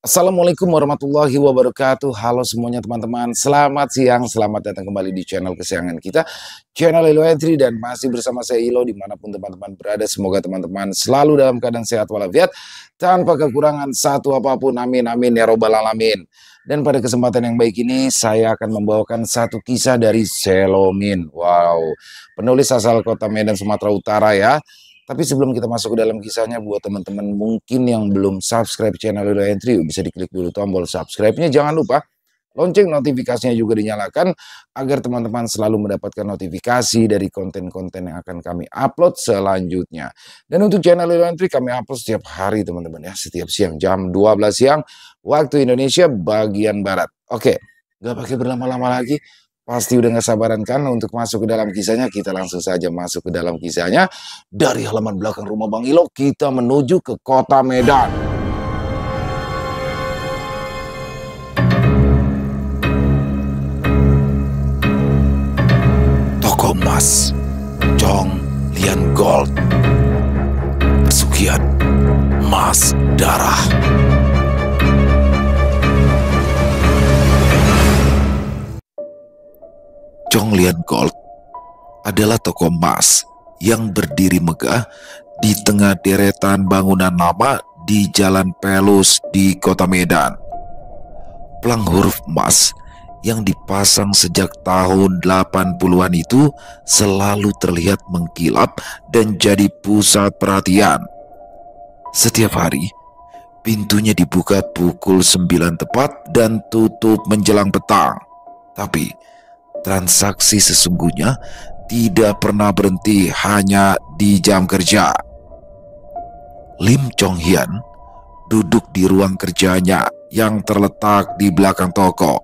Assalamualaikum warahmatullahi wabarakatuh. Halo semuanya teman-teman. Selamat siang, selamat datang kembali di channel kesayangan kita, channel Ilo Entry, dan masih bersama saya Ilo dimanapun teman-teman berada. Semoga teman-teman selalu dalam keadaan sehat walafiat, tanpa kekurangan satu apapun. Amin amin ya robbal alamin. Dan pada kesempatan yang baik ini saya akan membawakan satu kisah dari Selomin. Wow, penulis asal kota Medan, Sumatera Utara ya. Tapi sebelum kita masuk ke dalam kisahnya, buat teman-teman mungkin yang belum subscribe channel Ilo Entry, bisa diklik dulu tombol subscribe-nya. Jangan lupa lonceng notifikasinya juga dinyalakan agar teman-teman selalu mendapatkan notifikasi dari konten-konten yang akan kami upload selanjutnya. Dan untuk channel Ilo Entry kami upload setiap hari teman-teman ya, setiap siang jam 12 siang waktu Indonesia bagian Barat. Oke, gak pakai berlama-lama lagi. Pasti udah gak sabaran kan untuk masuk ke dalam kisahnya. Kita langsung saja masuk ke dalam kisahnya. Dari halaman belakang rumah Bang Ilo, kita menuju ke kota Medan. Toko emas Chong Lian Gold. Pesugihan emas darah. Chong Lian Gold adalah toko emas yang berdiri megah di tengah deretan bangunan lama di Jalan Pelus di kota Medan. Pelang huruf emas yang dipasang sejak tahun 80-an itu selalu terlihat mengkilap dan jadi pusat perhatian. Setiap hari, pintunya dibuka pukul 9 tepat dan tutup menjelang petang. Tapi transaksi sesungguhnya tidak pernah berhenti hanya di jam kerja. Lim Chong Hian duduk di ruang kerjanya yang terletak di belakang toko,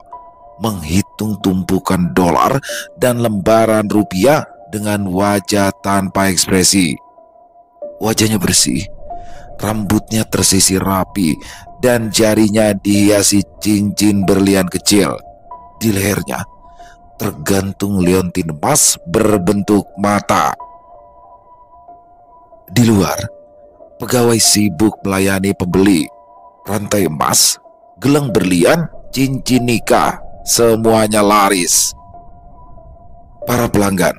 menghitung tumpukan dolar dan lembaran rupiah dengan wajah tanpa ekspresi. Wajahnya bersih, rambutnya tersisir rapi, dan jarinya dihiasi cincin berlian kecil. Di lehernya tergantung liontin emas berbentuk mata. Di luar, pegawai sibuk melayani pembeli. Rantai emas, gelang berlian, cincin nikah, semuanya laris. Para pelanggan,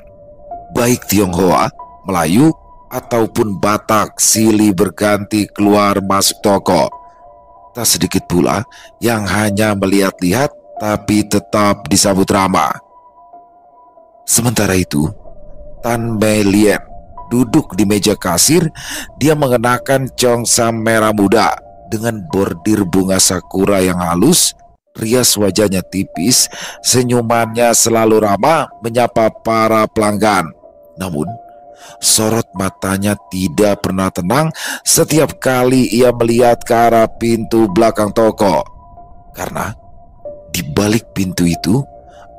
baik Tionghoa, Melayu, ataupun Batak, silih berganti keluar masuk toko. Tak sedikit pula yang hanya melihat-lihat tapi tetap disambut ramah. Sementara itu, Tan Mei Lien duduk di meja kasir. Dia mengenakan congsam merah muda dengan bordir bunga sakura yang halus. Rias wajahnya tipis, senyumannya selalu ramah menyapa para pelanggan. Namun, sorot matanya tidak pernah tenang setiap kali ia melihat ke arah pintu belakang toko. Karena di balik pintu itu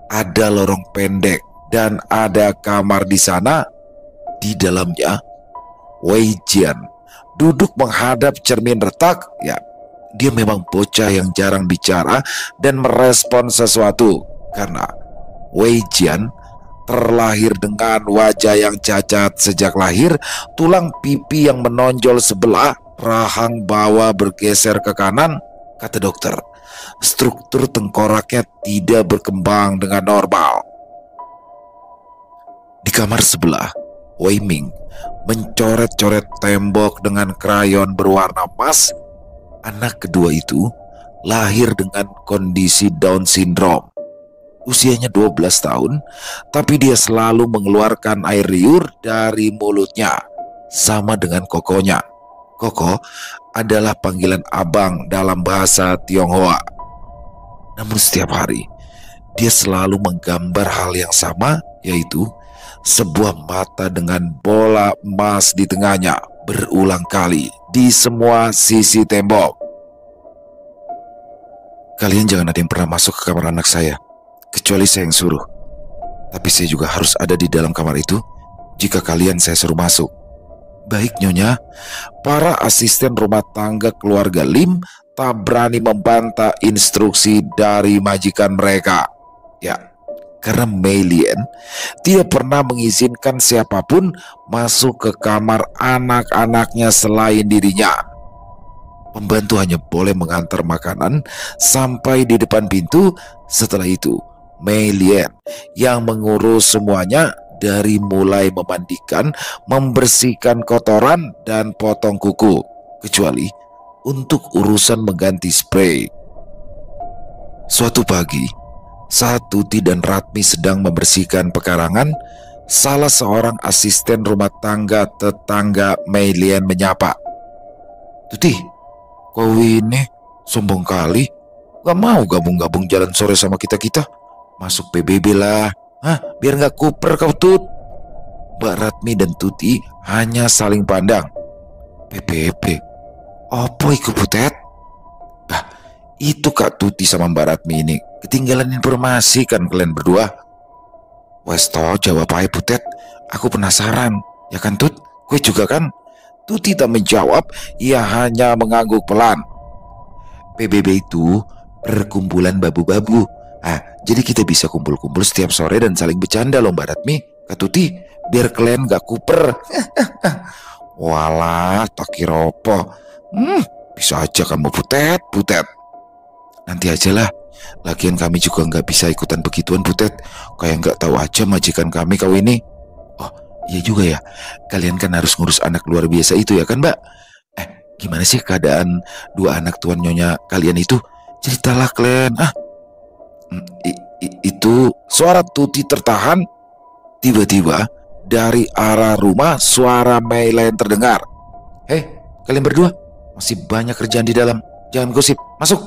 ada lorong pendek dan ada kamar di sana. Di dalamnya, Wei Jian duduk menghadap cermin retak. Ya, dia memang bocah yang jarang bicara dan merespon sesuatu. Karena Wei Jian terlahir dengan wajah yang cacat sejak lahir. Tulang pipi yang menonjol sebelah, rahang bawah bergeser ke kanan. Kata dokter, struktur tengkoraknya tidak berkembang dengan normal. Di kamar sebelah, Wei Ming mencoret-coret tembok dengan krayon berwarna emas. Anak kedua itu lahir dengan kondisi Down syndrome. Usianya 12 tahun, tapi dia selalu mengeluarkan air liur dari mulutnya, sama dengan kokonya. Koko adalah panggilan abang dalam bahasa Tionghoa. Namun setiap hari, dia selalu menggambar hal yang sama, yaitu sebuah mata dengan bola emas di tengahnya berulang kali di semua sisi tembok. Kalian jangan ada yang pernah masuk ke kamar anak saya, kecuali saya yang suruh. Tapi saya juga harus ada di dalam kamar itu jika kalian saya suruh masuk. Baik Nyonya. Para asisten rumah tangga keluarga Lim tak berani membantah instruksi dari majikan mereka. Ya, karena Mei Lien tidak pernah mengizinkan siapapun masuk ke kamar anak-anaknya selain dirinya. Pembantu hanya boleh mengantar makanan sampai di depan pintu. Setelah itu, Mei Lian yang mengurus semuanya, dari mulai memandikan, membersihkan kotoran, dan potong kuku, kecuali untuk urusan mengganti spray. Suatu pagi, saat Tuti dan Ratmi sedang membersihkan pekarangan, salah seorang asisten rumah tangga tetangga Mei Lian menyapa. "Tuti, kau ini sombong kali. Gak mau gabung-gabung jalan sore sama kita-kita. Masuk PBB lah. Hah, biar gak kuper kau, Tut." Mbak Ratmi dan Tuti hanya saling pandang. "PBB? Apa itu, Butet?" Bah, itu Kak Tuti sama Mbak Ratmi ini ketinggalan informasi kan kalian berdua. "Wes toh, jawab aja, Butet. Aku penasaran. Ya kan, Tut? Gue juga kan?" Tuti tak menjawab, ia hanya mengangguk pelan. "PBB itu perkumpulan babu-babu. Jadi kita bisa kumpul-kumpul setiap sore dan saling bercanda loh, Mbak Ratmi, Kak Tuti, biar kalian gak kuper." "Walah, tak kira apa. Bisa aja kamu, Butet. Nanti aja lah. Lagian kami juga nggak bisa ikutan begituan, Butet. Kayak nggak tahu aja majikan kami kau ini." "Oh, iya juga ya. Kalian kan harus ngurus anak luar biasa itu ya kan, Mbak? Gimana sih keadaan dua anak tuan nyonya kalian itu? Ceritalah kalian." Itu suara Tuti tertahan. Tiba-tiba dari arah rumah suara Mei Lian terdengar. "Hei, kalian berdua, masih banyak kerjaan di dalam. Jangan gosip, masuk."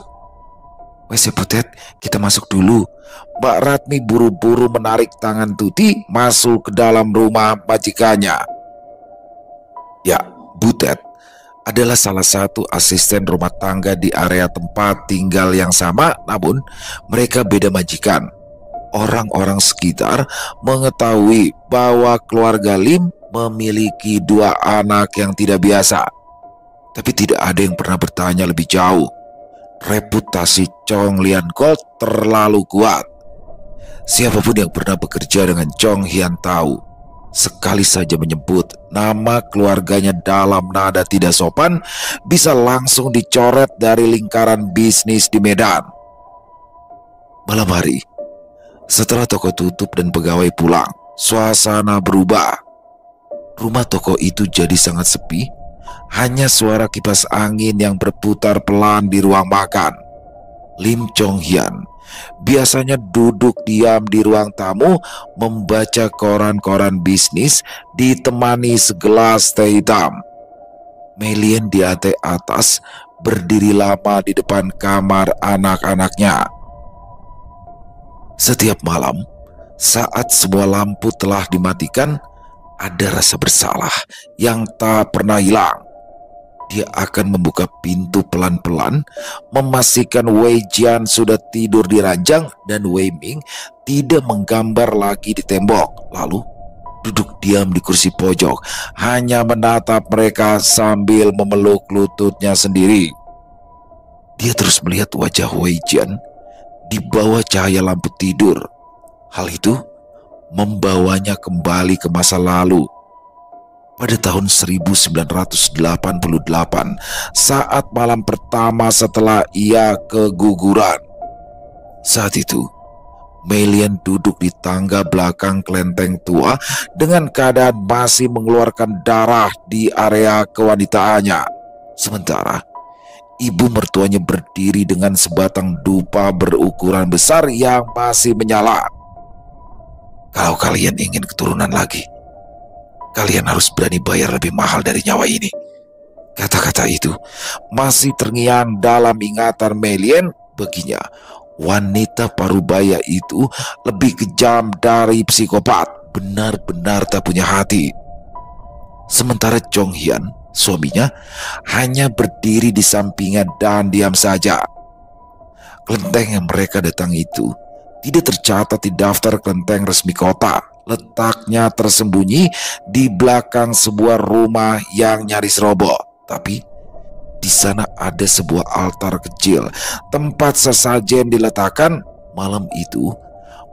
"Wes ya, Butet, kita masuk dulu." Mbak Ratmi buru-buru menarik tangan Tuti masuk ke dalam rumah majikannya. Ya, Butet adalah salah satu asisten rumah tangga di area tempat tinggal yang sama, namun mereka beda majikan. Orang-orang sekitar mengetahui bahwa keluarga Lim memiliki dua anak yang tidak biasa, tapi tidak ada yang pernah bertanya lebih jauh. Reputasi Chong Lian Gold terlalu kuat. Siapapun yang pernah bekerja dengan Chong Hian tahu, sekali saja menyebut nama keluarganya dalam nada tidak sopan bisa langsung dicoret dari lingkaran bisnis di Medan. Malam hari, setelah toko tutup dan pegawai pulang, suasana berubah. Rumah toko itu jadi sangat sepi. Hanya suara kipas angin yang berputar pelan di ruang makan. Lim Chong Hian biasanya duduk diam di ruang tamu membaca koran-koran bisnis ditemani segelas teh hitam. Mei Lian di lantai atas berdiri lama di depan kamar anak-anaknya. Setiap malam, saat semua lampu telah dimatikan, ada rasa bersalah yang tak pernah hilang. Dia akan membuka pintu pelan-pelan, memastikan Wei Jian sudah tidur di ranjang dan Wei Ming tidak menggambar lagi di tembok. Lalu duduk diam di kursi pojok, hanya menatap mereka sambil memeluk lututnya sendiri. Dia terus melihat wajah Wei Jian di bawah cahaya lampu tidur. Hal itu membawanya kembali ke masa lalu. Pada tahun 1988, saat malam pertama setelah ia keguguran. Saat itu, Mei Lian duduk di tangga belakang kelenteng tua dengan keadaan masih mengeluarkan darah di area kewanitaannya. Sementara ibu mertuanya berdiri dengan sebatang dupa berukuran besar yang masih menyala. "Kalau kalian ingin keturunan lagi, kalian harus berani bayar lebih mahal dari nyawa ini." Kata-kata itu masih terngiang dalam ingatan Mei Lian. Baginya, wanita parubaya itu lebih kejam dari psikopat, benar-benar tak punya hati. Sementara Chong Hian, suaminya, hanya berdiri di sampingnya dan diam saja. Kelenteng yang mereka datang itu tidak tercatat di daftar kelenteng resmi kota. Letaknya tersembunyi di belakang sebuah rumah yang nyaris roboh. Tapi di sana ada sebuah altar kecil, tempat sesajen diletakkan. Malam itu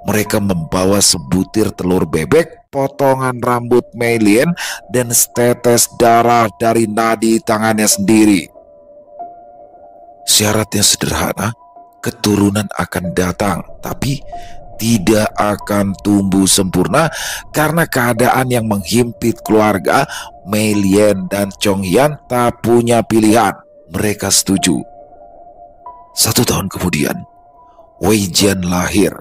mereka membawa sebutir telur bebek, potongan rambut Mei Lian, dan setetes darah dari nadi tangannya sendiri. Syaratnya sederhana, keturunan akan datang, tapi tidak akan tumbuh sempurna karena keadaan yang menghimpit keluarga. Mei Lian dan Chong Hyun tak punya pilihan. Mereka setuju. 1 tahun kemudian, Wei Jian lahir.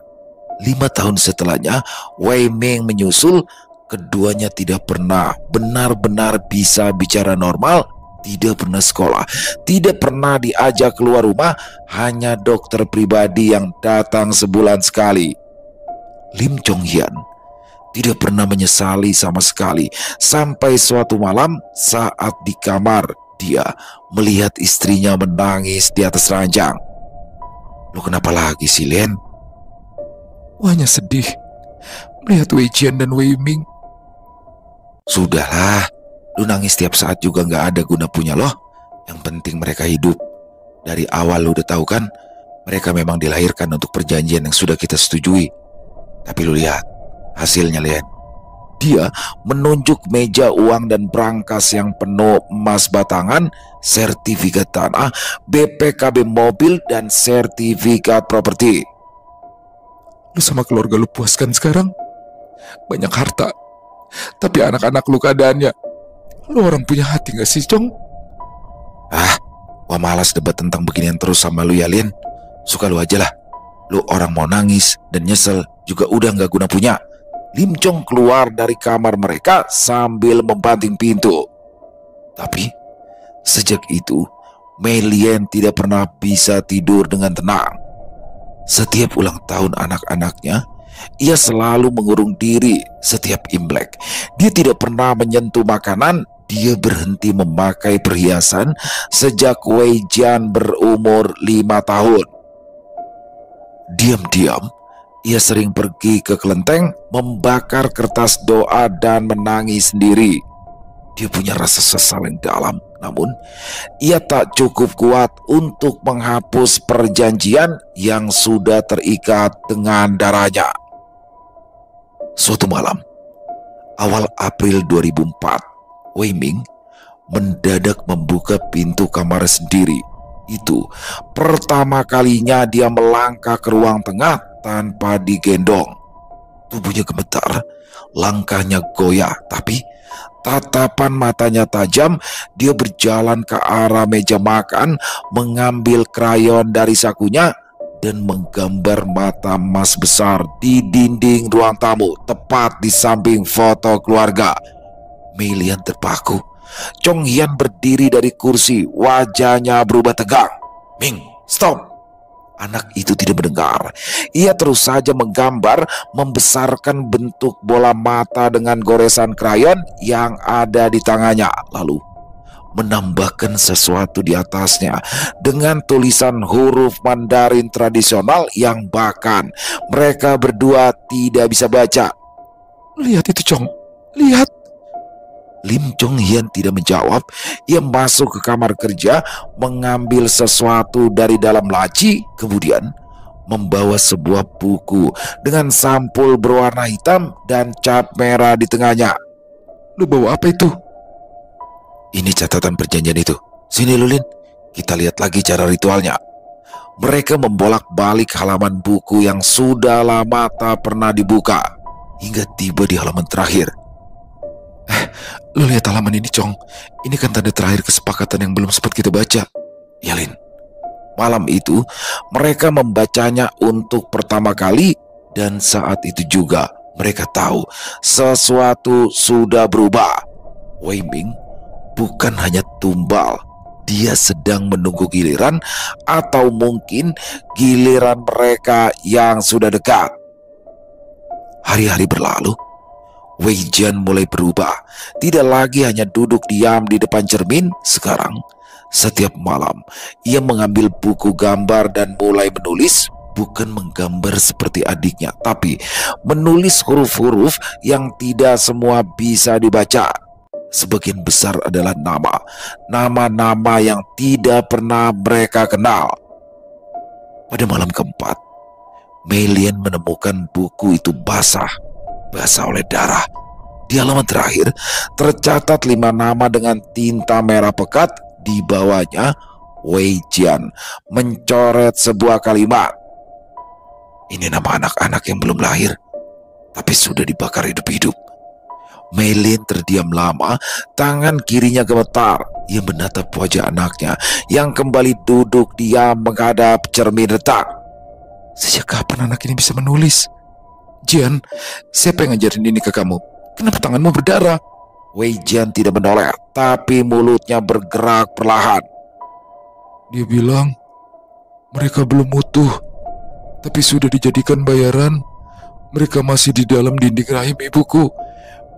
5 tahun setelahnya, Wei Ming menyusul. Keduanya tidak pernah benar-benar bisa bicara normal, tidak pernah sekolah, tidak pernah diajak keluar rumah, hanya dokter pribadi yang datang sebulan sekali. Lim Chong Hyun tidak pernah menyesali sama sekali sampai suatu malam saat di kamar dia melihat istrinya menangis di atas ranjang. "Lu kenapa lagi sih, Len?" Hanya sedih melihat Wei Jian dan Wei Ming. "Sudahlah, lu nangis tiap saat juga gak ada guna punya loh. Yang penting mereka hidup. Dari awal lu udah tahu kan, mereka memang dilahirkan untuk perjanjian yang sudah kita setujui. Tapi lu lihat hasilnya, Len." Dia menunjuk meja uang dan brankas yang penuh emas batangan, sertifikat tanah, BPKB mobil, dan sertifikat properti. "Lu sama keluarga lu puas kan sekarang? Banyak harta. Tapi anak-anak lu keadaannya. Lu orang punya hati gak sih, Chong?" Wah, malas debat tentang beginian terus sama lu ya, Lin. Suka lu aja lah. Lu orang mau nangis dan nyesel juga udah gak guna punya. Lim Chong keluar dari kamar mereka sambil membanting pintu. Tapi sejak itu, Mei Lian tidak pernah bisa tidur dengan tenang. Setiap ulang tahun anak-anaknya, ia selalu mengurung diri. Setiap Imlek, dia tidak pernah menyentuh makanan. Dia berhenti memakai perhiasan sejak Wei Jian berumur 5 tahun. Diam-diam, ia sering pergi ke kelenteng, membakar kertas doa dan menangis sendiri. Dia punya rasa sesal yang dalam, namun ia tak cukup kuat untuk menghapus perjanjian yang sudah terikat dengan darahnya. Suatu malam, awal April 2004, Wei Ming mendadak membuka pintu kamar sendiri. Itu pertama kalinya dia melangkah ke ruang tengah tanpa digendong. Tubuhnya gemetar, langkahnya goyah, tapi tatapan matanya tajam. Dia berjalan ke arah meja makan, mengambil krayon dari sakunya, dan menggambar mata emas besar di dinding ruang tamu, tepat di samping foto keluarga. Mei Lian terpaku. Chong Hyun berdiri dari kursi, wajahnya berubah tegang. "Ming, stop!" Anak itu tidak mendengar. Ia terus saja menggambar, membesarkan bentuk bola mata dengan goresan krayon yang ada di tangannya, lalu menambahkan sesuatu di atasnya dengan tulisan huruf Mandarin tradisional yang bahkan mereka berdua tidak bisa baca. "Lihat itu, Chong. Lihat." Lim Chong Hyun tidak menjawab. Ia masuk ke kamar kerja, mengambil sesuatu dari dalam laci, kemudian membawa sebuah buku dengan sampul berwarna hitam dan cap merah di tengahnya. "Lu bawa apa itu?" "Ini catatan perjanjian itu. Sini Lulin, kita lihat lagi cara ritualnya." Mereka membolak-balik halaman buku yang sudah lama tak pernah dibuka, hingga tiba di halaman terakhir. "Lu lihat halaman ini, Chong. Ini kan tanda terakhir kesepakatan yang belum sempat kita baca." "Ya, Lin." Malam itu, mereka membacanya untuk pertama kali, dan saat itu juga mereka tahu sesuatu sudah berubah. Wei Ming bukan hanya tumbal, dia sedang menunggu giliran, atau mungkin giliran mereka yang sudah dekat. Hari-hari berlalu. Wei Jian mulai berubah. Tidak lagi hanya duduk diam di depan cermin. Sekarang, setiap malam, ia mengambil buku gambar dan mulai menulis. Bukan menggambar seperti adiknya, tapi menulis huruf-huruf yang tidak semua bisa dibaca. Sebagian besar adalah nama-nama yang tidak pernah mereka kenal. Pada malam keempat, Mei Lian menemukan buku itu basah oleh darah. Di halaman terakhir tercatat 5 nama dengan tinta merah pekat. Di bawahnya Wei Jian mencoret sebuah kalimat. Ini nama anak-anak yang belum lahir, tapi sudah dibakar hidup-hidup. Meilin terdiam lama, tangan kirinya gemetar. Ia menatap wajah anaknya yang kembali duduk diam menghadap cermin retak. Sejak kapan anak ini bisa menulis? Jian, siapa yang ngajarin ini ke kamu? Kenapa tanganmu berdarah? Wei Jian tidak menoleh, tapi mulutnya bergerak perlahan. Dia bilang, mereka belum utuh, tapi sudah dijadikan bayaran. Mereka masih di dalam dinding rahim ibuku.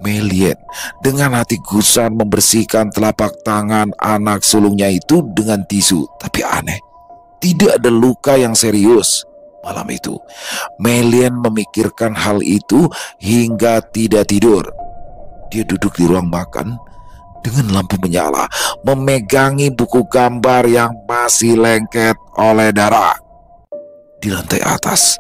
Meilin dengan hati gusar membersihkan telapak tangan anak sulungnya itu dengan tisu. Tapi aneh, tidak ada luka yang serius. Malam itu, Meilin memikirkan hal itu hingga tidak tidur. Dia duduk di ruang makan dengan lampu menyala, memegangi buku gambar yang masih lengket oleh darah. Di lantai atas,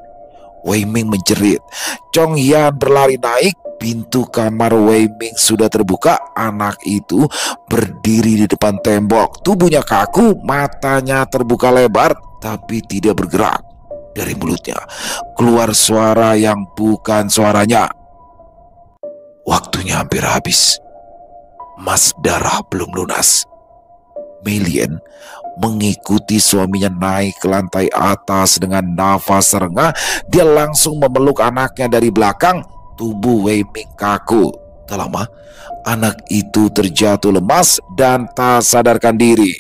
Wei Ming menjerit. Chong Hian berlari naik. Pintu kamar Wei Ming sudah terbuka. Anak itu berdiri di depan tembok. Tubuhnya kaku, matanya terbuka lebar, tapi tidak bergerak. Dari mulutnya keluar suara yang bukan suaranya. Waktunya hampir habis. Mas darah belum lunas. Meilin mengikuti suaminya naik ke lantai atas dengan nafas serengah. Dia langsung memeluk anaknya dari belakang. Tubuh Wei Ming kaku. Tak lama, anak itu terjatuh lemas dan tak sadarkan diri.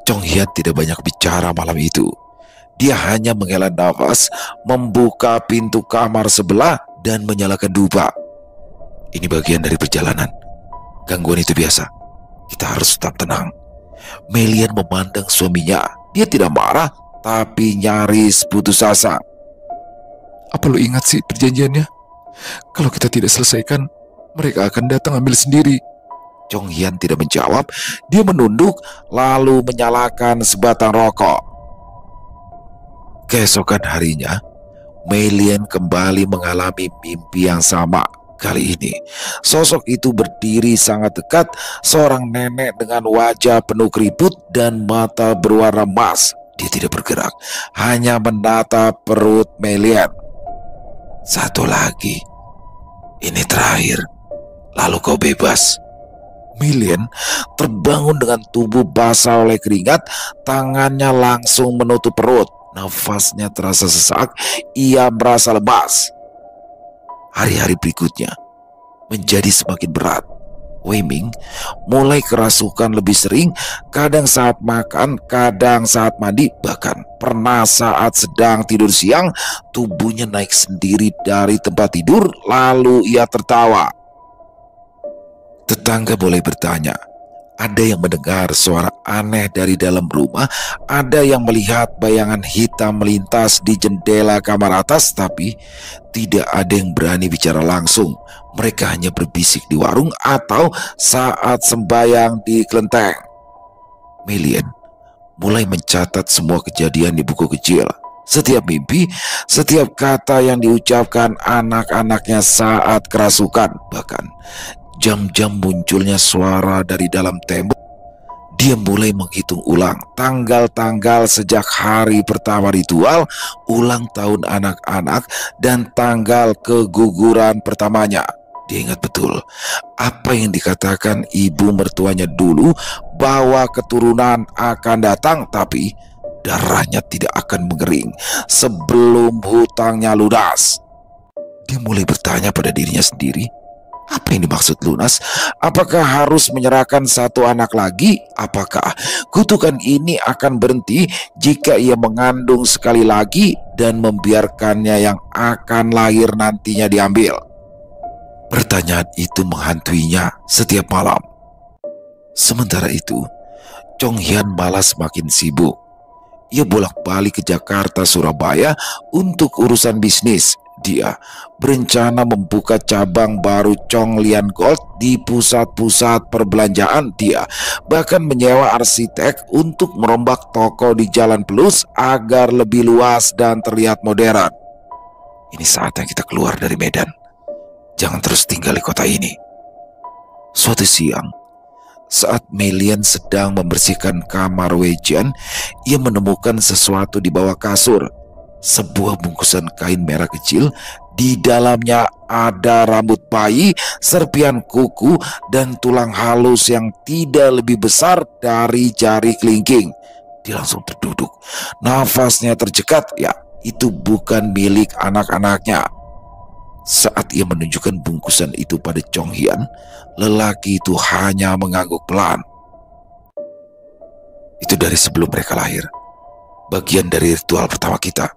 Chong Hian tidak banyak bicara malam itu. Dia hanya menghela nafas, membuka pintu kamar sebelah dan menyalakan dupa. Ini bagian dari perjalanan. Gangguan itu biasa. Kita harus tetap tenang. Meilin memandang suaminya. Dia tidak marah, tapi nyaris putus asa. Apa lo ingat sih perjanjiannya? Kalau kita tidak selesaikan, mereka akan datang ambil sendiri. Chong Hian tidak menjawab. Dia menunduk lalu menyalakan sebatang rokok. Keesokan harinya, Meilin kembali mengalami mimpi yang sama. Kali ini, sosok itu berdiri sangat dekat, seorang nenek dengan wajah penuh keriput dan mata berwarna emas. Dia tidak bergerak, hanya menatap perut Meilin. Satu lagi, ini terakhir, lalu kau bebas. Meilin terbangun dengan tubuh basah oleh keringat, tangannya langsung menutup perut. Nafasnya terasa sesak, ia merasa lemas. Hari-hari berikutnya menjadi semakin berat. Wei Ming mulai kerasukan lebih sering, kadang saat makan, kadang saat mandi, bahkan pernah saat sedang tidur siang, tubuhnya naik sendiri dari tempat tidur, lalu ia tertawa. Tetangga mulai bertanya. Ada yang mendengar suara aneh dari dalam rumah, ada yang melihat bayangan hitam melintas di jendela kamar atas, tapi tidak ada yang berani bicara langsung. Mereka hanya berbisik di warung atau saat sembahyang di kelenteng. Meilin mulai mencatat semua kejadian di buku kecil. Setiap mimpi, setiap kata yang diucapkan anak-anaknya saat kerasukan, bahkan jam-jam munculnya suara dari dalam tembok. Dia mulai menghitung ulang tanggal-tanggal sejak hari pertama ritual, ulang tahun anak-anak, dan tanggal keguguran pertamanya. Dia ingat betul apa yang dikatakan ibu mertuanya dulu, bahwa keturunan akan datang, tapi darahnya tidak akan mengering sebelum hutangnya lunas. Dia mulai bertanya pada dirinya sendiri, apa yang dimaksud lunas? Apakah harus menyerahkan satu anak lagi? Apakah kutukan ini akan berhenti jika ia mengandung sekali lagi dan membiarkannya yang akan lahir nantinya diambil? Pertanyaan itu menghantuinya setiap malam. Sementara itu, Chong Hian malah semakin sibuk. Ia bolak-balik ke Jakarta, Surabaya untuk urusan bisnis. Dia berencana membuka cabang baru Chong Lian Gold di pusat-pusat perbelanjaan. Dia bahkan menyewa arsitek untuk merombak toko di Jalan Pelus agar lebih luas dan terlihat modern. Ini saatnya kita keluar dari Medan. Jangan terus tinggal di kota ini. Suatu siang, Saat Melian sedang membersihkan kamar Wei-Jian, ia menemukan sesuatu di bawah kasur. Sebuah bungkusan kain merah kecil. Di dalamnya ada rambut bayi, serpihan kuku, dan tulang halus yang tidak lebih besar dari jari kelingking. Dia langsung terduduk. Nafasnya tercekat. Ya, itu bukan milik anak-anaknya. Saat ia menunjukkan bungkusan itu pada Chong Hian, lelaki itu hanya mengangguk pelan. Itu dari sebelum mereka lahir. Bagian dari ritual pertama kita.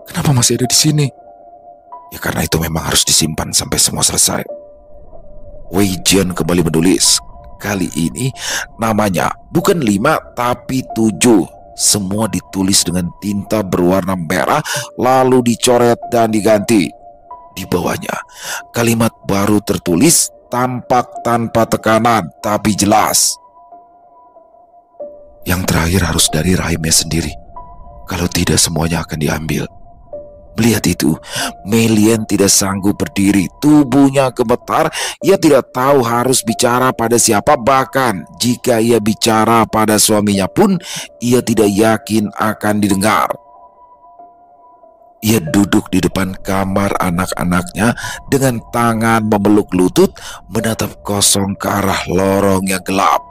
Kenapa masih ada di sini? Ya karena itu memang harus disimpan sampai semua selesai. Wei Jian kembali menulis. Kali ini namanya bukan 5 tapi 7. Semua ditulis dengan tinta berwarna merah, lalu dicoret dan diganti. Di bawahnya kalimat baru tertulis, tampak tanpa tekanan tapi jelas. Yang terakhir harus dari rahimnya sendiri. Kalau tidak semuanya akan diambil. Melihat itu, Melian tidak sanggup berdiri. Tubuhnya gemetar. Ia tidak tahu harus bicara pada siapa. Bahkan jika ia bicara pada suaminya pun, ia tidak yakin akan didengar. Ia duduk di depan kamar anak-anaknya dengan tangan memeluk lutut, menatap kosong ke arah lorong yang gelap.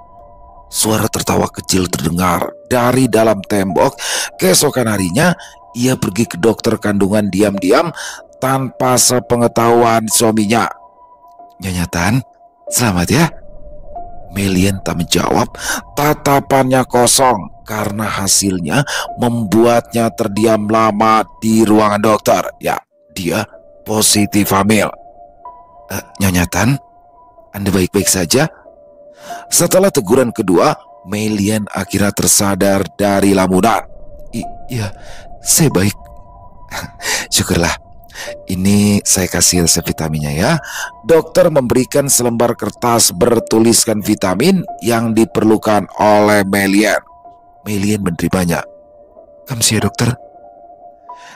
Suara tertawa kecil terdengar dari dalam tembok. Keesokan harinya, ia pergi ke dokter kandungan diam-diam tanpa sepengetahuan suaminya. "Nyonya Tan, selamat ya?" Melian tak menjawab. Tatapannya kosong karena hasilnya membuatnya terdiam lama di ruangan dokter. Ya, dia positif hamil. "Nyonya Tan, Anda baik-baik saja?" Setelah teguran kedua, Melian akhirnya tersadar dari lamunan. Iya, saya baik." "Syukurlah. Ini saya kasih resep vitaminnya ya." Dokter memberikan selembar kertas bertuliskan vitamin yang diperlukan oleh Melian. Melian menerimanya. "Kamsi ya dokter.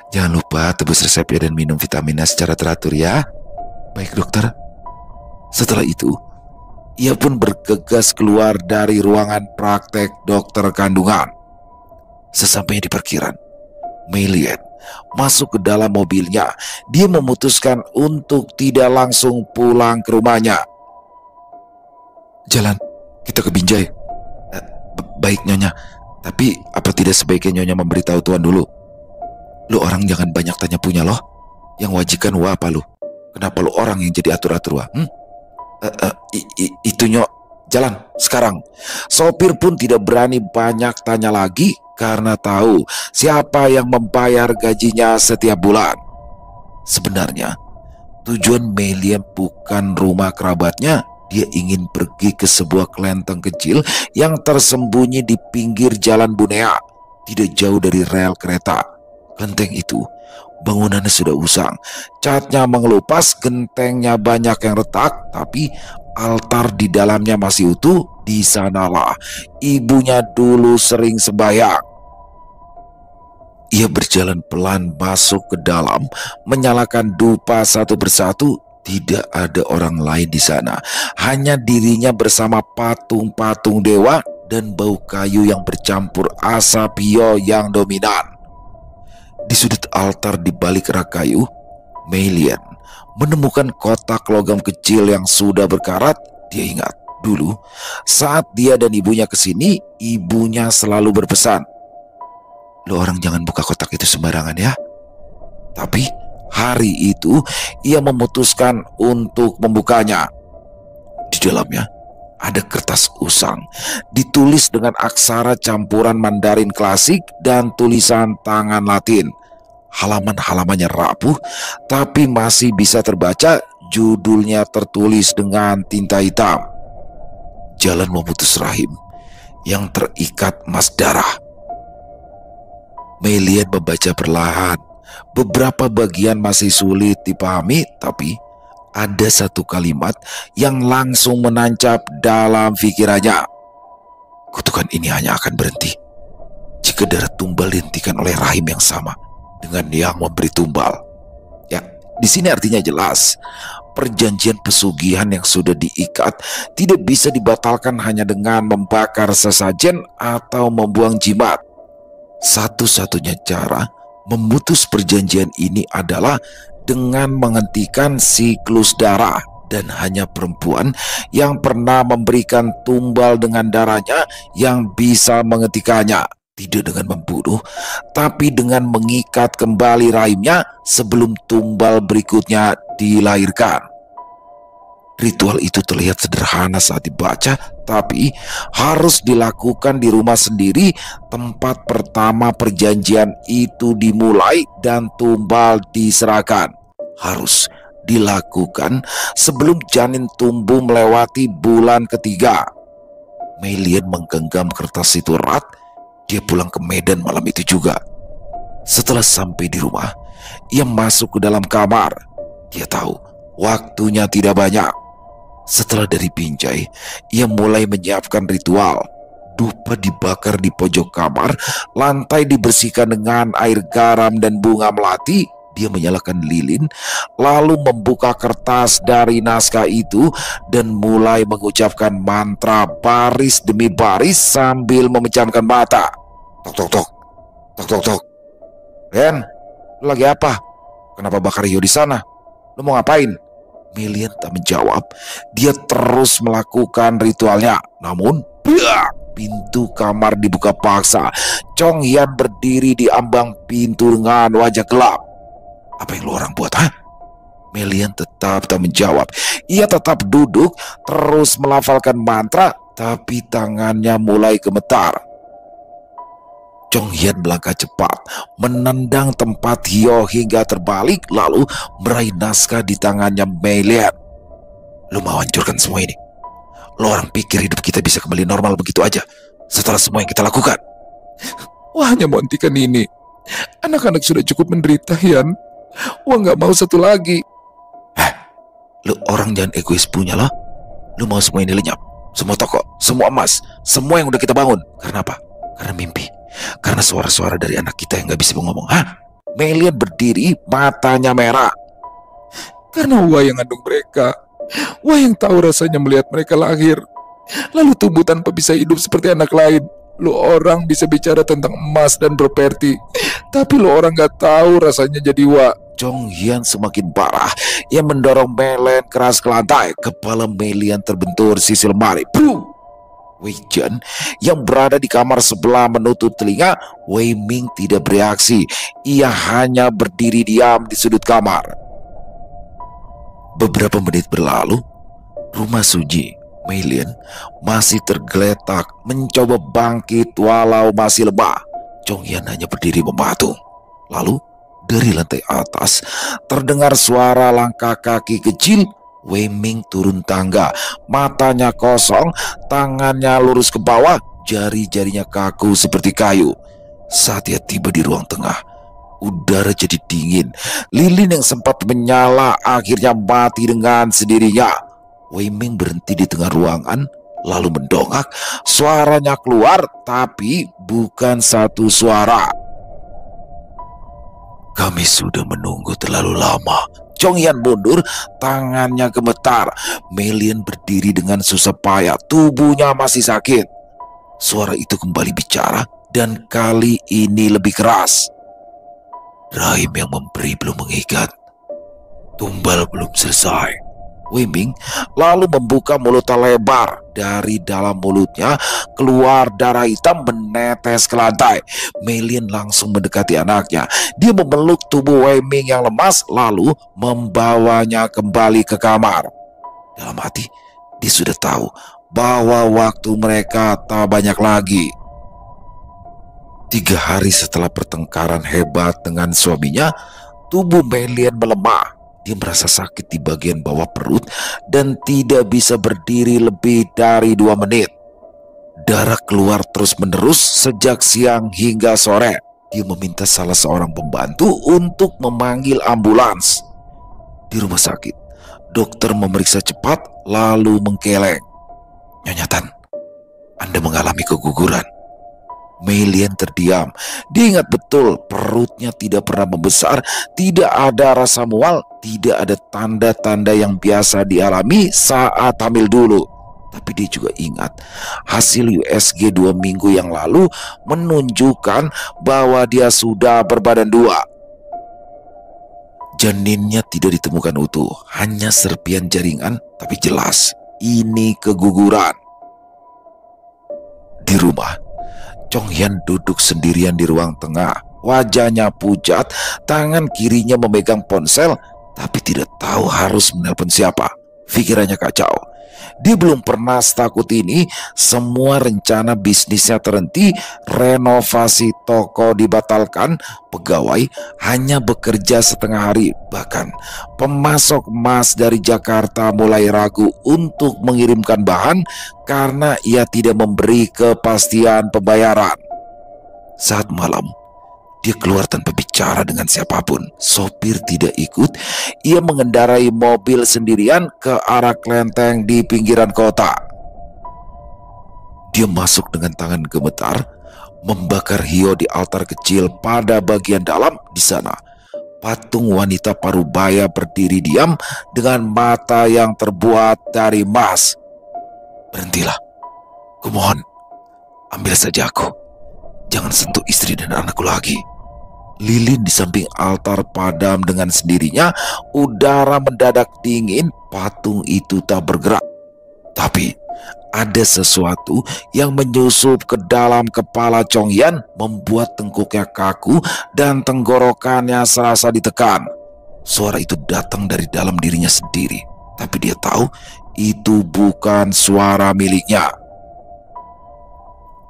Jangan lupa tebus resepnya dan minum vitaminnya secara teratur ya." "Baik dokter." Setelah itu, ia pun bergegas keluar dari ruangan praktek dokter kandungan. Sesampainya di parkiran, Melian masuk ke dalam mobilnya. Dia memutuskan untuk tidak langsung pulang ke rumahnya. "Jalan, kita ke Binjai." Baik Nyonya, tapi apa tidak sebaiknya Nyonya memberitahu Tuan dulu? Lu orang jangan banyak tanya punya loh. Yang wajikan wah apa lu? Kenapa lu orang yang jadi atur-atur wah? Itu Nyok, jalan sekarang." Sopir pun tidak berani banyak tanya lagi karena tahu siapa yang membayar gajinya setiap bulan. Sebenarnya tujuan Melian bukan rumah kerabatnya. Dia ingin pergi ke sebuah kelenteng kecil yang tersembunyi di pinggir jalan Bunea, tidak jauh dari rel kereta. Kelenteng itu bangunannya sudah usang, catnya mengelupas, gentengnya banyak yang retak, tapi altar di dalamnya masih utuh. Di sanalah ibunya dulu sering sembahyang. Ia berjalan pelan masuk ke dalam, menyalakan dupa satu persatu. Tidak ada orang lain di sana, hanya dirinya bersama patung-patung dewa dan bau kayu yang bercampur asap hio yang dominan. Di sudut altar di balik rak kayu, Melian menemukan kotak logam kecil yang sudah berkarat. Dia ingat dulu saat dia dan ibunya kesini, ibunya selalu berpesan, "Lo orang jangan buka kotak itu sembarangan ya." Tapi hari itu ia memutuskan untuk membukanya. Di dalamnya ada kertas usang, ditulis dengan aksara campuran Mandarin klasik dan tulisan tangan Latin. Halaman-halamannya rapuh, tapi masih bisa terbaca. Judulnya tertulis dengan tinta hitam, "Jalan Memutus Rahim yang Terikat Emas Darah." Melian membaca perlahan. Beberapa bagian masih sulit dipahami, tapi ada satu kalimat yang langsung menancap dalam pikirannya. Kutukan ini hanya akan berhenti jika darah tumbal dihentikan oleh rahim yang sama dengan yang memberi tumbal. Ya, di sini artinya jelas. Perjanjian pesugihan yang sudah diikat tidak bisa dibatalkan hanya dengan membakar sesajen atau membuang jimat. Satu-satunya cara memutus perjanjian ini adalah dengan menghentikan siklus darah, dan hanya perempuan yang pernah memberikan tumbal dengan darahnya yang bisa menghentikannya. Tidak dengan membunuh, tapi dengan mengikat kembali rahimnya sebelum tumbal berikutnya dilahirkan. Ritual itu terlihat sederhana saat dibaca, tapi harus dilakukan di rumah sendiri, tempat pertama perjanjian itu dimulai dan tumbal diserahkan. Harus dilakukan sebelum janin tumbuh melewati bulan ketiga. Melian menggenggam kertas itu erat. Dia pulang ke Medan malam itu juga. Setelah sampai di rumah, ia masuk ke dalam kamar. Dia tahu waktunya tidak banyak. Setelah dari Binjai, ia mulai menyiapkan ritual. Dupa dibakar di pojok kamar, lantai dibersihkan dengan air garam dan bunga melati. Dia menyalakan lilin, lalu membuka kertas dari naskah itu dan mulai mengucapkan mantra baris demi baris sambil memejamkan mata. Tok tok tok, tok tok tok. Ren, lu lagi apa? Kenapa bakar Rio di sana? Lu mau ngapain? Melian tak menjawab. Dia terus melakukan ritualnya. Namun, pintu kamar dibuka paksa. Chong Hian berdiri di ambang pintu dengan wajah gelap. Apa yang lu orang buat, ha? Melian tetap tak menjawab. Ia tetap duduk, terus melafalkan mantra, tapi tangannya mulai gemetar. Chong Hian melangkah cepat, menendang tempat Hio hingga terbalik, lalu meraih naskah di tangannya Melian. Lu mau hancurkan semua ini? Lu orang pikir hidup kita bisa kembali normal begitu aja setelah semua yang kita lakukan? Wah, hanya mau hentikan ini. Anak-anak sudah cukup menderita, Hian. Wah, gak mau satu lagi. Lu orang jangan egois punya loh. Lu mau semua ini lenyap, semua toko, semua emas, semua yang udah kita bangun. Karena apa? Karena mimpi. Karena suara-suara dari anak kita yang gak bisa ngomong. Melian berdiri, matanya merah. Karena Wah yang ngandung mereka. Wah yang tahu rasanya melihat mereka lahir, lalu tumbuh tanpa bisa hidup seperti anak lain. Lu orang bisa bicara tentang emas dan properti, tapi lu orang gak tahu rasanya jadi Wah. Chong Hian semakin parah. Ia mendorong Melian keras ke lantai. Kepala Melian terbentur sisi lemari. Wei Jian yang berada di kamar sebelah menutup telinga. Wei Ming tidak bereaksi. Ia hanya berdiri diam di sudut kamar. Beberapa menit berlalu. Rumah Suji, Melian, masih tergeletak mencoba bangkit walau masih lemah. Chong Hian hanya berdiri mematung. Lalu dari lantai atas terdengar suara langkah kaki kecil. Wei Ming turun tangga, matanya kosong, tangannya lurus ke bawah, jari-jarinya kaku seperti kayu. Saat dia tiba di ruang tengah, udara jadi dingin. Lilin yang sempat menyala akhirnya mati dengan sendirinya. Wei Ming berhenti di tengah ruangan, lalu mendongak. Suaranya keluar, tapi bukan satu suara. Kami sudah menunggu terlalu lama. Chong Hian mundur, tangannya gemetar. Melian berdiri dengan susah payah, tubuhnya masih sakit. Suara itu kembali bicara, dan kali ini lebih keras. Rahim yang memberi belum mengikat. Tumbal belum selesai. Wei Ming lalu membuka mulutnya lebar. Dari dalam mulutnya keluar darah hitam menetes ke lantai. Melian langsung mendekati anaknya. Dia memeluk tubuh Wei Ming yang lemas, lalu membawanya kembali ke kamar. Dalam hati, dia sudah tahu bahwa waktu mereka tak banyak lagi. 3 hari setelah pertengkaran hebat dengan suaminya, tubuh Melian melemah. Dia merasa sakit di bagian bawah perut dan tidak bisa berdiri lebih dari 2 menit. Darah keluar terus-menerus sejak siang hingga sore. Dia meminta salah seorang pembantu untuk memanggil ambulans. Di rumah sakit, dokter memeriksa cepat lalu mengkeleng. Nyonya Tan, Anda mengalami keguguran. Mei Lian terdiam. Dia ingat betul perutnya tidak pernah membesar, tidak ada rasa mual, tidak ada tanda-tanda yang biasa dialami saat hamil dulu. Tapi dia juga ingat hasil USG 2 minggu yang lalu menunjukkan bahwa dia sudah berbadan 2. Janinnya tidak ditemukan utuh, hanya serpian jaringan, tapi jelas ini keguguran. Di rumah, Chong Hyun duduk sendirian di ruang tengah. Wajahnya pucat, tangan kirinya memegang ponsel, tapi tidak tahu harus menelpon siapa. Pikirannya kacau. Dia belum pernah setakut ini. Semua rencana bisnisnya terhenti, renovasi toko dibatalkan, pegawai hanya bekerja setengah hari. Bahkan pemasok emas dari Jakarta mulai ragu untuk mengirimkan bahan karena ia tidak memberi kepastian pembayaran. Saat malam, dia keluar tanpa bicara dengan siapapun. Sopir tidak ikut. Ia mengendarai mobil sendirian ke arah kelenteng di pinggiran kota. Dia masuk dengan tangan gemetar, membakar hiyo di altar kecil pada bagian dalam. Di sana, patung wanita parubaya berdiri diam dengan mata yang terbuat dari emas. Berhentilah, kumohon, ambil saja aku. Jangan sentuh istri dan anakku lagi. Lilin di samping altar padam dengan sendirinya. Udara mendadak dingin. Patung itu tak bergerak. Tapi ada sesuatu yang menyusup ke dalam kepala Chong Hyun, membuat tengkuknya kaku dan tenggorokannya serasa ditekan. Suara itu datang dari dalam dirinya sendiri, tapi dia tahu itu bukan suara miliknya.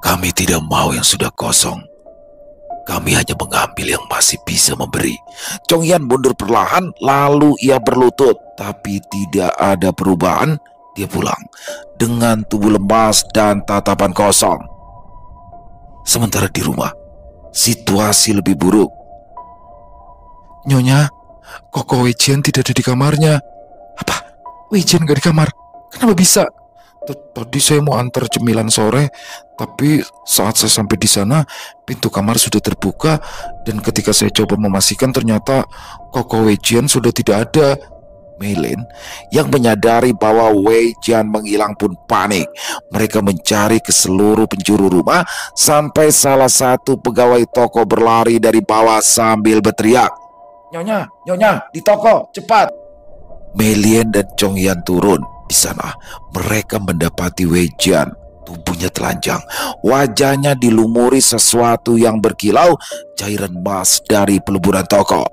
Kami tidak mau yang sudah kosong. Kami hanya mengambil yang masih bisa memberi. Chong Hyun mundur perlahan, lalu ia berlutut. Tapi tidak ada perubahan. Dia pulang dengan tubuh lemas dan tatapan kosong. Sementara di rumah, situasi lebih buruk. Nyonya, Koko Weijian tidak ada di kamarnya. Apa? Weijian gak di kamar? Kenapa bisa? Tadi saya mau antar cemilan sore, tapi saat saya sampai di sana, pintu kamar sudah terbuka, dan ketika saya coba memastikan ternyata Koko Weijian sudah tidak ada. Mei Lian yang menyadari bahwa Weijian menghilang pun panik. Mereka mencari ke seluruh penjuru rumah sampai salah satu pegawai toko berlari dari bawah sambil berteriak, "Nyonya, Nyonya, di toko, cepat!" Mei Lian dan Chong Hyun turun. Di sana, mereka mendapati Weijian. Tubuhnya telanjang, wajahnya dilumuri sesuatu yang berkilau, cairan emas dari peleburan toko.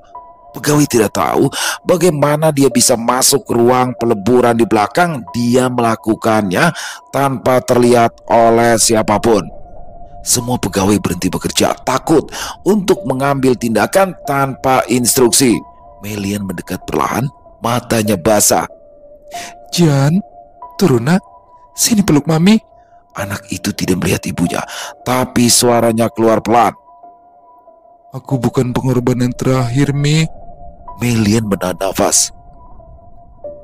Pegawai tidak tahu bagaimana dia bisa masuk ke ruang peleburan di belakang. Dia melakukannya tanpa terlihat oleh siapapun. Semua pegawai berhenti bekerja, takut untuk mengambil tindakan tanpa instruksi. Mei Lian mendekat perlahan, matanya basah. Jian, turun nak, sini peluk mami. Anak itu tidak melihat ibunya, tapi suaranya keluar pelan. Aku bukan pengorban yang terakhir, Mi. Mei Lian menahan nafas.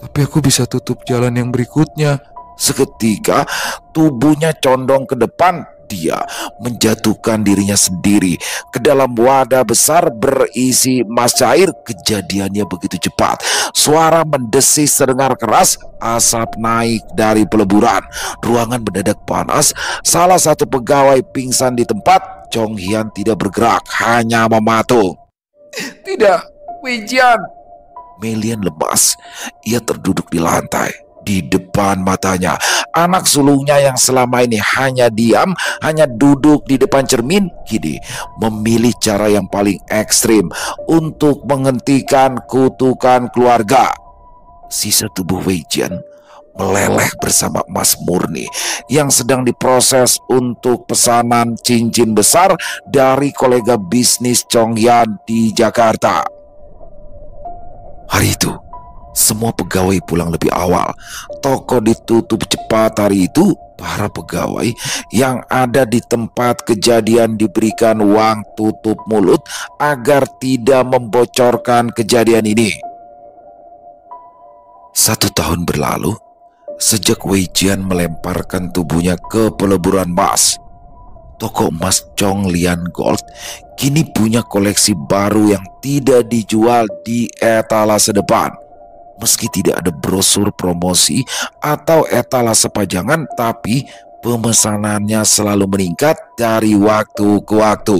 Tapi aku bisa tutup jalan yang berikutnya. Seketika tubuhnya condong ke depan. Dia menjatuhkan dirinya sendiri ke dalam wadah besar berisi emas cair. Kejadiannya begitu cepat. Suara mendesis terdengar keras. Asap naik dari peleburan. Ruangan mendadak panas. Salah satu pegawai pingsan di tempat. Chong Hyun tidak bergerak, hanya mematung. Tidak, Weijian. Mei Lian lemas. Ia terduduk di lantai. Di depan matanya, anak sulungnya yang selama ini hanya diam, hanya duduk di depan cermin, kini memilih cara yang paling ekstrim untuk menghentikan kutukan keluarga. Sisa tubuh Weijian meleleh bersama emas murni yang sedang diproses untuk pesanan cincin besar dari kolega bisnis Chong Hyun di Jakarta. Hari itu, semua pegawai pulang lebih awal. Toko ditutup cepat hari itu. Para pegawai yang ada di tempat kejadian diberikan uang tutup mulut agar tidak membocorkan kejadian ini. 1 tahun berlalu sejak Weijian melemparkan tubuhnya ke peleburan emas. Toko emas Chong Lian Gold kini punya koleksi baru yang tidak dijual di etalase depan. Meski tidak ada brosur promosi atau etalase pajangan, tapi pemesanannya selalu meningkat dari waktu ke waktu.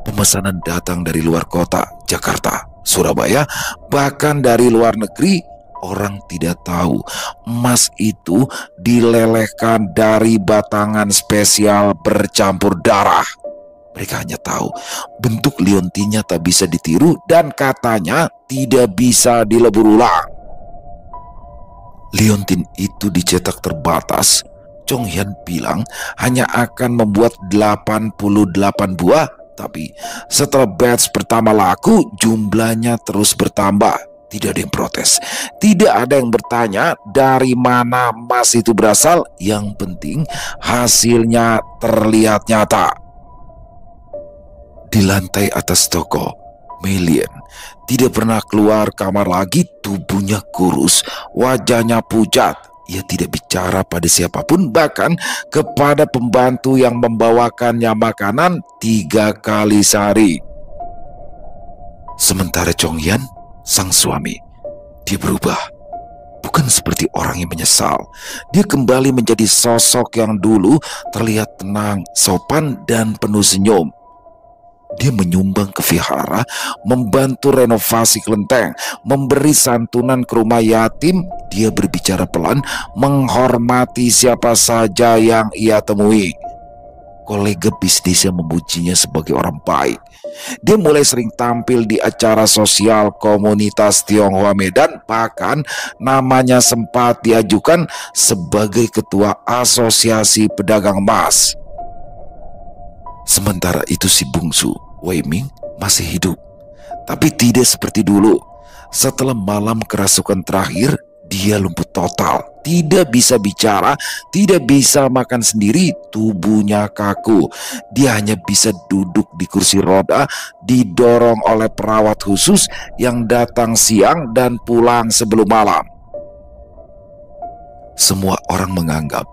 Pemesanan datang dari luar kota, Jakarta, Surabaya, bahkan dari luar negeri. Orang tidak tahu emas itu dilelehkan dari batangan spesial bercampur darah. Mereka hanya tahu bentuk liontinnya tak bisa ditiru dan katanya tidak bisa dilebur ulang. Liontin itu dicetak terbatas. Chong Hian bilang hanya akan membuat 88 buah, tapi setelah batch pertama laku, jumlahnya terus bertambah. Tidak ada yang protes, tidak ada yang bertanya dari mana emas itu berasal. Yang penting hasilnya terlihat nyata. Di lantai atas toko, Mei Lian tidak pernah keluar kamar lagi. Tubuhnya kurus, wajahnya pucat. Ia tidak bicara pada siapapun, bahkan kepada pembantu yang membawakannya makanan 3 kali sehari. Sementara Chong Hian, sang suami, dia berubah. Bukan seperti orang yang menyesal. Dia kembali menjadi sosok yang dulu terlihat tenang, sopan, dan penuh senyum. Dia menyumbang ke vihara, membantu renovasi kelenteng, memberi santunan ke rumah yatim. Dia berbicara pelan, menghormati siapa saja yang ia temui. Kolega bisnisnya memujinya sebagai orang baik. Dia mulai sering tampil di acara sosial komunitas Tionghoa Medan, bahkan namanya sempat diajukan sebagai ketua asosiasi pedagang emas. Sementara itu si bungsu, Wei Ming, masih hidup, tapi tidak seperti dulu. Setelah malam kerasukan terakhir, dia lumpuh total, tidak bisa bicara, tidak bisa makan sendiri, tubuhnya kaku. Dia hanya bisa duduk di kursi roda, didorong oleh perawat khusus yang datang siang dan pulang sebelum malam. Semua orang menganggap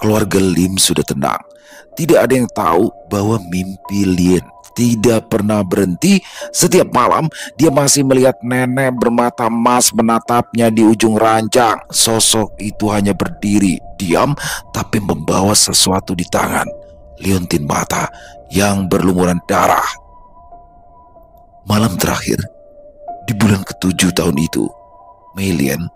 keluarga Lim sudah tenang. Tidak ada yang tahu bahwa mimpi Lien tidak pernah berhenti. Setiap malam dia masih melihat nenek bermata emas menatapnya di ujung ranjang. Sosok itu hanya berdiri, diam, tapi membawa sesuatu di tangan. Liontin mata yang berlumuran darah. Malam terakhir, di bulan ke-7 tahun itu, Mei Lian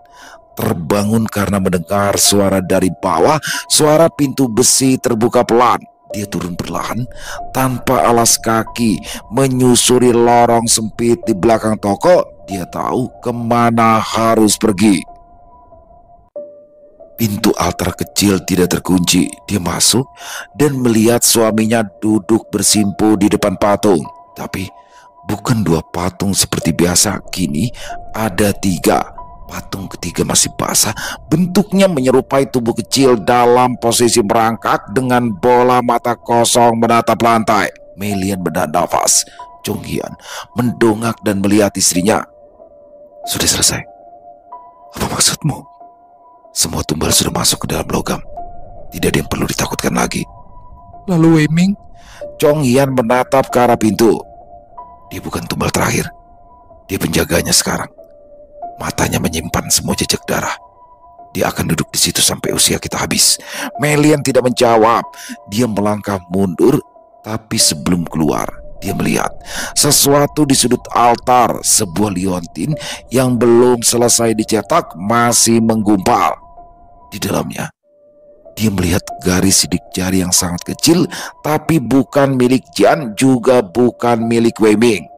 terbangun karena mendengar suara dari bawah. Suara pintu besi terbuka pelan. Dia turun perlahan tanpa alas kaki, menyusuri lorong sempit di belakang toko. Dia tahu kemana harus pergi. Pintu altar kecil tidak terkunci. Dia masuk dan melihat suaminya duduk bersimpu di depan patung. Tapi bukan 2 patung seperti biasa. Kini ada 3. Patung ketiga masih basah, bentuknya menyerupai tubuh kecil dalam posisi merangkak dengan bola mata kosong menatap lantai. Mei Lian menahan nafas. Chong Hian mendongak dan melihat istrinya. Sudah selesai. Apa maksudmu? Semua tumbal sudah masuk ke dalam logam. Tidak ada yang perlu ditakutkan lagi. Lalu Wei Ming? Chong Hian menatap ke arah pintu. Dia bukan tumbal terakhir. Dia penjaganya sekarang. Matanya menyimpan semua jejak darah. Dia akan duduk di situ sampai usia kita habis. Mei Lian tidak menjawab. Dia melangkah mundur, tapi sebelum keluar, dia melihat sesuatu di sudut altar. Sebuah liontin yang belum selesai dicetak masih menggumpal. Di dalamnya, dia melihat garis sidik jari yang sangat kecil, tapi bukan milik Jian, juga bukan milik Wei Ming.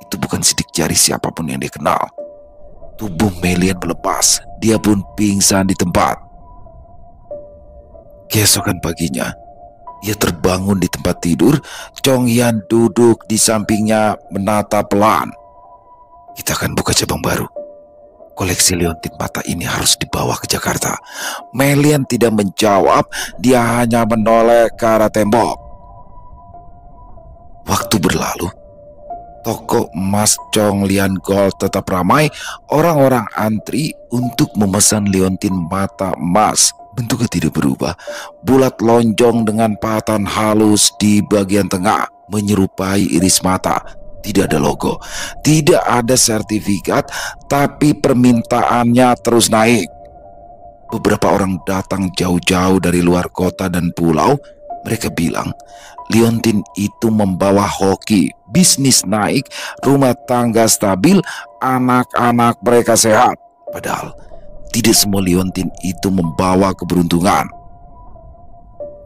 Itu bukan sidik jari siapapun yang dia kenal. Tubuh Mei Lian melepas. Dia pun pingsan di tempat. Keesokan paginya, ia terbangun di tempat tidur. Chong Hian duduk di sampingnya menatap pelan. Kita akan buka cabang baru. Koleksi liontin mata ini harus dibawa ke Jakarta. Mei Lian tidak menjawab. Dia hanya menoleh ke arah tembok. Waktu berlalu. Toko emas Chong Lian Gold tetap ramai. Orang-orang antri untuk memesan liontin mata emas. Bentuknya tidak berubah, bulat lonjong dengan patahan halus di bagian tengah, menyerupai iris mata. Tidak ada logo, tidak ada sertifikat, tapi permintaannya terus naik. Beberapa orang datang jauh-jauh dari luar kota dan pulau. Mereka bilang liontin itu membawa hoki, bisnis naik, rumah tangga stabil, anak-anak mereka sehat. Padahal tidak semua liontin itu membawa keberuntungan.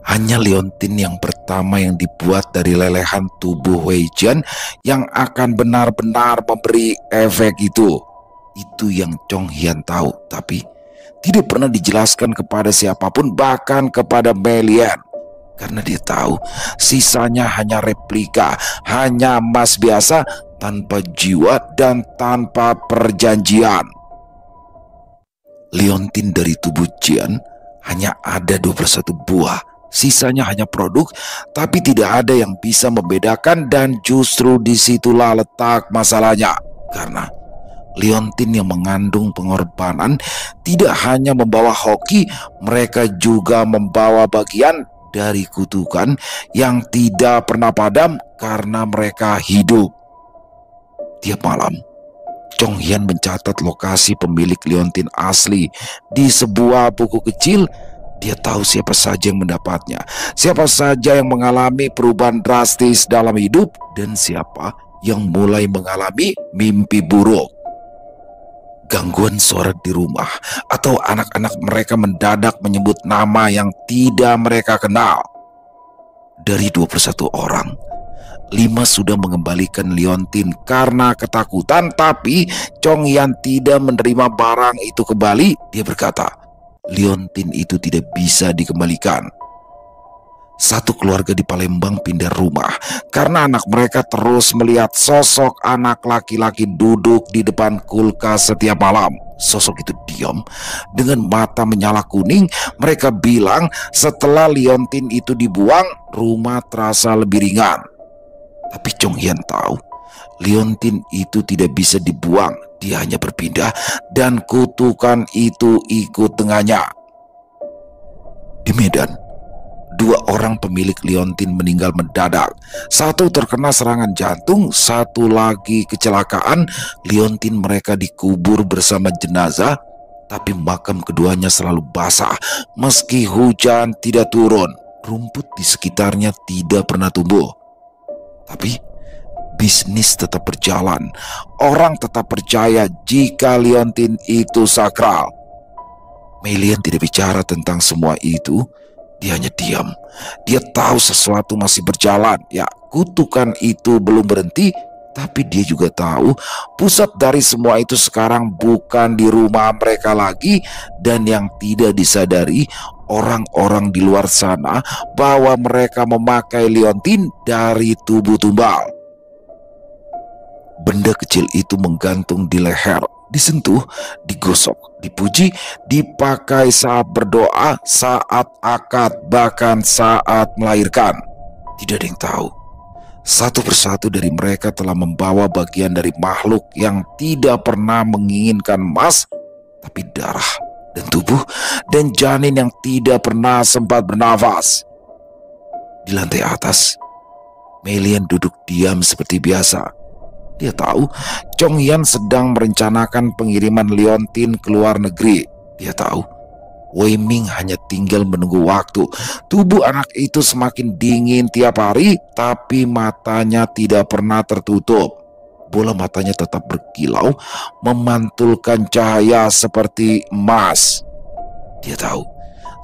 Hanya liontin yang pertama yang dibuat dari lelehan tubuh Wei Jian yang akan benar-benar memberi efek itu. Itu yang Chong Hian tahu, tapi tidak pernah dijelaskan kepada siapapun, bahkan kepada Mei Lian. Karena dia tahu sisanya hanya replika, hanya emas biasa, tanpa jiwa dan tanpa perjanjian. Liontin dari tubuh Jian hanya ada 21 buah. Sisanya hanya produk, tapi tidak ada yang bisa membedakan, dan justru disitulah letak masalahnya. Karena liontin yang mengandung pengorbanan tidak hanya membawa hoki, mereka juga membawa bagian dari kutukan yang tidak pernah padam karena mereka hidup. Tiap malam, Chong Hian mencatat lokasi pemilik liontin asli di sebuah buku kecil. Dia tahu siapa saja yang mendapatnya, siapa saja yang mengalami perubahan drastis dalam hidup, dan siapa yang mulai mengalami mimpi buruk. Gangguan suara di rumah atau anak-anak mereka mendadak menyebut nama yang tidak mereka kenal. Dari 21 orang, 5 sudah mengembalikan liontin karena ketakutan, tapi Chong Hian tidak menerima barang itu kembali. Dia berkata, liontin itu tidak bisa dikembalikan. Satu keluarga di Palembang pindah rumah karena anak mereka terus melihat sosok anak laki-laki duduk di depan kulkas setiap malam. Sosok itu diam dengan mata menyala kuning. Mereka bilang setelah liontin itu dibuang, rumah terasa lebih ringan. Tapi Chong Hian tahu liontin itu tidak bisa dibuang. Dia hanya berpindah dan kutukan itu ikut dengannya. Di Medan, 2 orang pemilik liontin meninggal mendadak. Satu terkena serangan jantung, satu lagi kecelakaan. Liontin mereka dikubur bersama jenazah, tapi makam keduanya selalu basah. Meski hujan tidak turun, rumput di sekitarnya tidak pernah tumbuh. Tapi bisnis tetap berjalan. Orang tetap percaya jika liontin itu sakral. Mei Lian tidak bicara tentang semua itu. Dia hanya diam. Dia tahu sesuatu masih berjalan. Ya, kutukan itu belum berhenti. Tapi dia juga tahu pusat dari semua itu sekarang bukan di rumah mereka lagi. Dan yang tidak disadari orang-orang di luar sana bahwa mereka memakai liontin dari tubuh tumbal. Benda kecil itu menggantung di leher, disentuh, digosok, dipuji, dipakai saat berdoa, saat akad, bahkan saat melahirkan. Tidak ada yang tahu. Satu persatu dari mereka telah membawa bagian dari makhluk yang tidak pernah menginginkan emas, tapi darah dan tubuh dan janin yang tidak pernah sempat bernafas. Di lantai atas, Mei Lian duduk diam seperti biasa. Dia tahu Chong Hian sedang merencanakan pengiriman liontin ke luar negeri. Dia tahu Wei Ming hanya tinggal menunggu waktu. Tubuh anak itu semakin dingin tiap hari, tapi matanya tidak pernah tertutup. Bola matanya tetap berkilau, memantulkan cahaya seperti emas. Dia tahu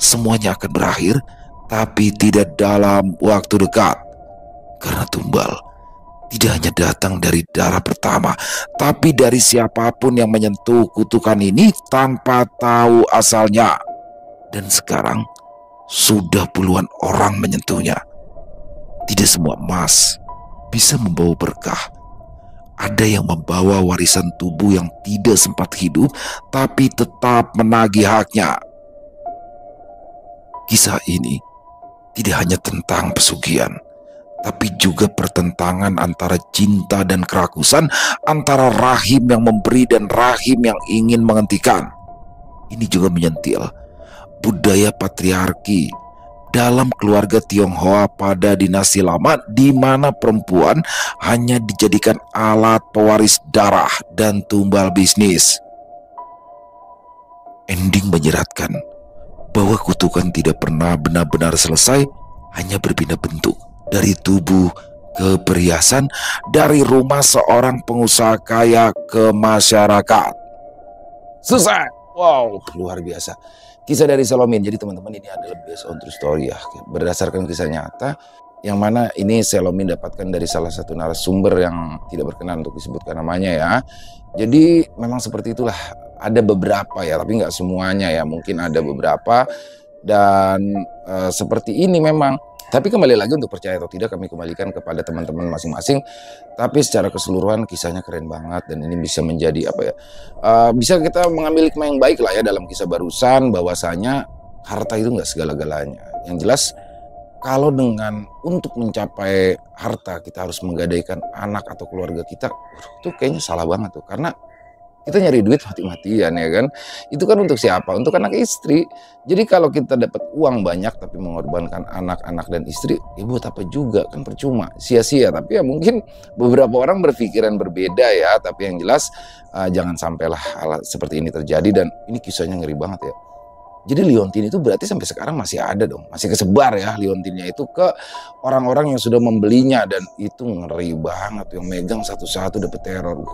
semuanya akan berakhir, tapi tidak dalam waktu dekat. Karena tumbal tidak hanya datang dari darah pertama, tapi dari siapapun yang menyentuh kutukan ini tanpa tahu asalnya. Dan sekarang sudah puluhan orang menyentuhnya. Tidak semua emas bisa membawa berkah. Ada yang membawa warisan tubuh yang tidak sempat hidup, tapi tetap menagih haknya. Kisah ini tidak hanya tentang pesugihan, tapi juga pertentangan antara cinta dan kerakusan, antara rahim yang memberi dan rahim yang ingin menghentikan. Ini juga menyentil budaya patriarki dalam keluarga Tionghoa pada dinasti lama, di mana perempuan hanya dijadikan alat pewaris darah dan tumbal bisnis. Ending menyeratkan bahwa kutukan tidak pernah benar-benar selesai, hanya berpindah bentuk dari tubuh ke perhiasan, dari rumah seorang pengusaha kaya ke masyarakat. Selesai. Wow, luar biasa. Kisah dari Selomin. Jadi teman-teman, ini adalah based on true story ya, berdasarkan kisah nyata, yang mana ini Selomin dapatkan dari salah satu narasumber yang tidak berkenan untuk disebutkan namanya ya. Jadi memang seperti itulah, ada beberapa ya, tapi nggak semuanya ya, mungkin ada beberapa. Dan seperti ini memang. Tapi kembali lagi, untuk percaya atau tidak kami kembalikan kepada teman-teman masing-masing. Tapi secara keseluruhan kisahnya keren banget, dan ini bisa menjadi apa ya, bisa kita mengambil hikmah yang baik lah ya dalam kisah barusan, bahwasanya harta itu nggak segala-galanya. Yang jelas kalau dengan untuk mencapai harta kita harus menggadaikan anak atau keluarga kita, itu kayaknya salah banget tuh. Karena kita nyari duit mati-matian ya kan. Itu kan untuk siapa? Untuk anak istri. Jadi kalau kita dapat uang banyak tapi mengorbankan anak-anak dan istri, ya buat apa juga, kan percuma, sia-sia. Tapi ya mungkin beberapa orang berpikiran berbeda ya. Tapi yang jelas jangan sampailah hal seperti ini terjadi, dan ini kisahnya ngeri banget ya. Jadi liontin itu berarti sampai sekarang masih ada dong, masih kesebar ya liontinnya itu ke orang-orang yang sudah membelinya, dan itu ngeri banget. Yang megang satu-satu dapat teror.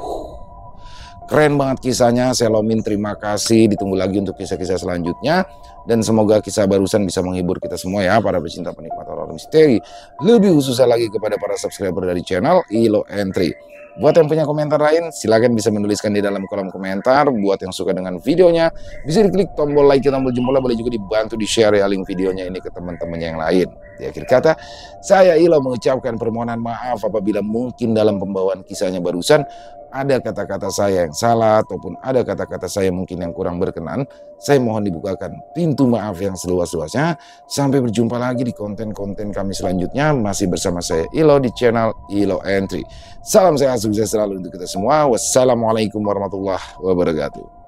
Keren banget kisahnya Selomin, terima kasih. Ditunggu lagi untuk kisah-kisah selanjutnya, dan semoga kisah barusan bisa menghibur kita semua ya, para pecinta penikmat horor misteri. Lebih khususnya lagi kepada para subscriber dari channel Ilo Entry. Buat yang punya komentar lain, silakan bisa menuliskan di dalam kolom komentar. Buat yang suka dengan videonya, bisa diklik tombol like, tombol jempolnya, boleh juga dibantu di-share ya link videonya ini ke teman-temannya yang lain. Di akhir kata, saya Ilo mengucapkan permohonan maaf apabila mungkin dalam pembawaan kisahnya barusan ada kata-kata saya yang salah, ataupun ada kata-kata saya mungkin yang kurang berkenan. Saya mohon dibukakan pintu maaf yang seluas-luasnya. Sampai berjumpa lagi di konten-konten kami selanjutnya, masih bersama saya Ilo di channel Ilo Entry. Salam sehat, sukses selalu untuk kita semua. Wassalamualaikum warahmatullahi wabarakatuh.